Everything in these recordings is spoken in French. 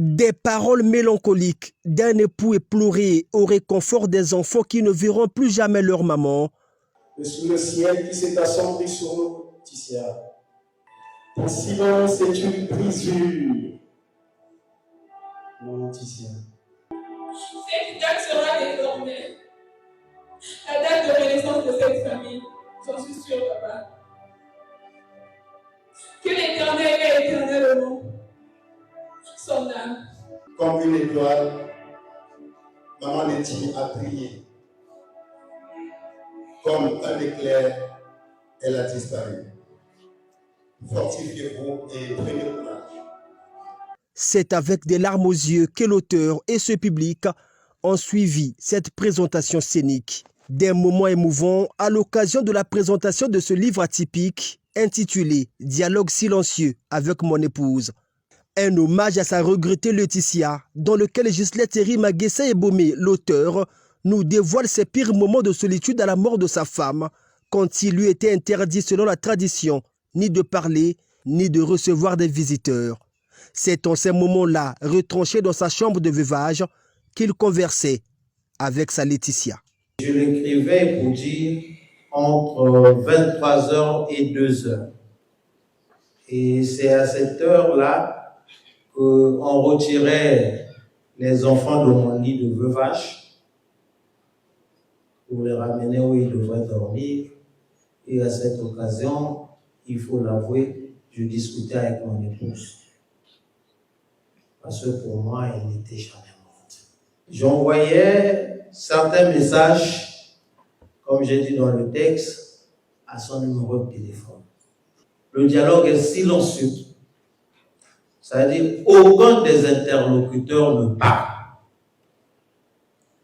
Des paroles mélancoliques d'un époux éploré au réconfort des enfants qui ne verront plus jamais leur maman. Sous le ciel qui s'est assombri sur nous, Laetitia. Ton silence est une brisure. Non, Laetitia. Cette date sera désormais la date de renaissance de cette famille. J'en suis sûre, papa. Que l'Éternel est éternellement son âme. Comme une étoile, maman Letty a prié. Comme un éclair, elle a disparu. Fortifiez-vous et prenez courage. C'est avec des larmes aux yeux que l'auteur et ce public ont suivi cette présentation scénique. Des moments émouvants à l'occasion de la présentation de ce livre atypique intitulé « Dialogue silencieux avec mon épouse ». Un hommage à sa regrettée Laetitia, dans lequel Gisèle Thierry Maguessa Ebomé, l'auteur, nous dévoile ses pires moments de solitude à la mort de sa femme, quand il lui était interdit selon la tradition, ni de parler, ni de recevoir des visiteurs. C'est en ces moments-là, retranché dans sa chambre de veuvage, qu'il conversait avec sa Laetitia. Je l'écrivais pour dire entre 23h et 2h. Et c'est à cette heure-là qu'on retirait les enfants de mon lit de veuvage pour les ramener où ils devraient dormir. Et à cette occasion, il faut l'avouer, je discutais avec mon épouse. Parce que pour moi, elle n'était jamais morte. J'envoyais certains messages, comme j'ai dit dans le texte, à son numéro de téléphone. Le dialogue est silencieux. C'est-à-dire, aucun des interlocuteurs ne parle.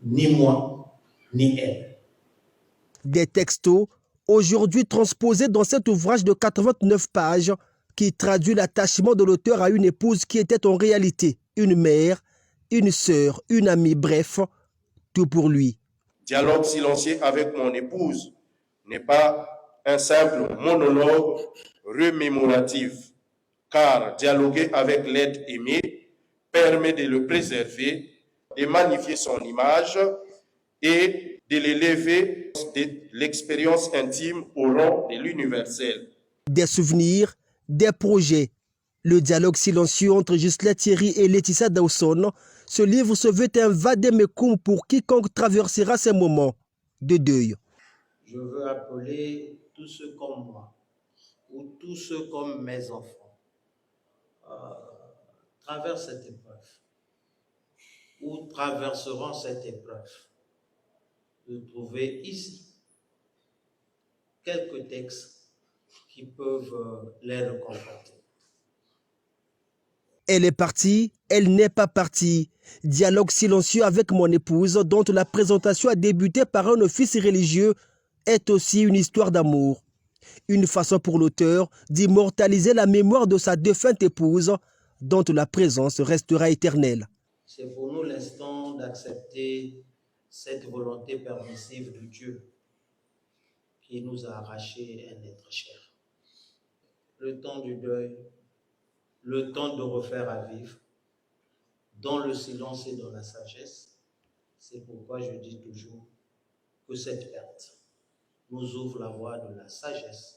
Ni moi, ni elle. Des textos, aujourd'hui transposés dans cet ouvrage de 89 pages, qui traduit l'attachement de l'auteur à une épouse qui était en réalité une mère, une sœur, une amie, bref, tout pour lui. Dialogue silencieux avec mon épouse n'est pas un simple monologue remémoratif, car dialoguer avec l'être aimé permet de le préserver, de magnifier son image et de l'élever de l'expérience intime au rang de l'universel. Des souvenirs, des projets. Le dialogue silencieux entre Gisèle Thierry et Laetitia Dawson, ce livre se veut un vade-mecum pour quiconque traversera ces moments de deuil. Je veux appeler tous ceux comme moi, ou tous ceux comme mes enfants, traversent cette épreuve, ou traverseront cette épreuve, de trouver ici quelques textes qui peuvent les réconforter. Elle est partie, elle n'est pas partie. Dialogue silencieux avec mon épouse, dont la présentation a débuté par un office religieux, est aussi une histoire d'amour. Une façon pour l'auteur d'immortaliser la mémoire de sa défunte épouse, dont la présence restera éternelle. C'est pour nous l'instant d'accepter cette volonté permissive de Dieu qui nous a arraché un être cher. Le temps du deuil, le temps de refaire à vivre, dans le silence et dans la sagesse. C'est pourquoi je dis toujours que cette perte nous ouvre la voie de la sagesse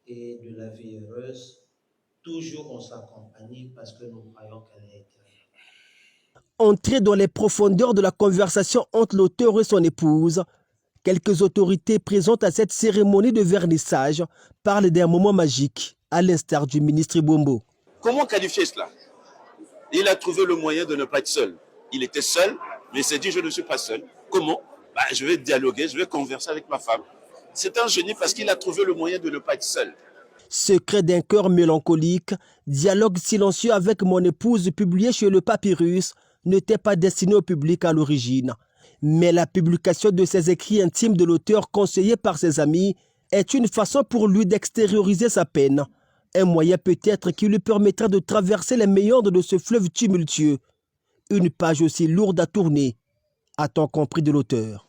et de la vie heureuse, toujours en sa compagnie, parce que nous croyons qu'elle est éternelle. Entrer dans les profondeurs de la conversation entre l'auteur et son épouse, quelques autorités présentes à cette cérémonie de vernissage parlent d'un moment magique, à l'instar du ministre Bombo. Comment qualifier cela? Il a trouvé le moyen de ne pas être seul. Il était seul, mais il s'est dit, je ne suis pas seul. Comment? Je vais dialoguer, je vais converser avec ma femme. C'est un génie parce qu'il a trouvé le moyen de ne pas être seul. Secret d'un cœur mélancolique, dialogue silencieux avec mon épouse publié chez le Papyrus n'était pas destiné au public à l'origine. Mais la publication de ces écrits intimes de l'auteur conseillé par ses amis est une façon pour lui d'extérioriser sa peine. Un moyen peut-être qui lui permettra de traverser les méandres de ce fleuve tumultueux. Une page aussi lourde à tourner, a-t-on compris de l'auteur.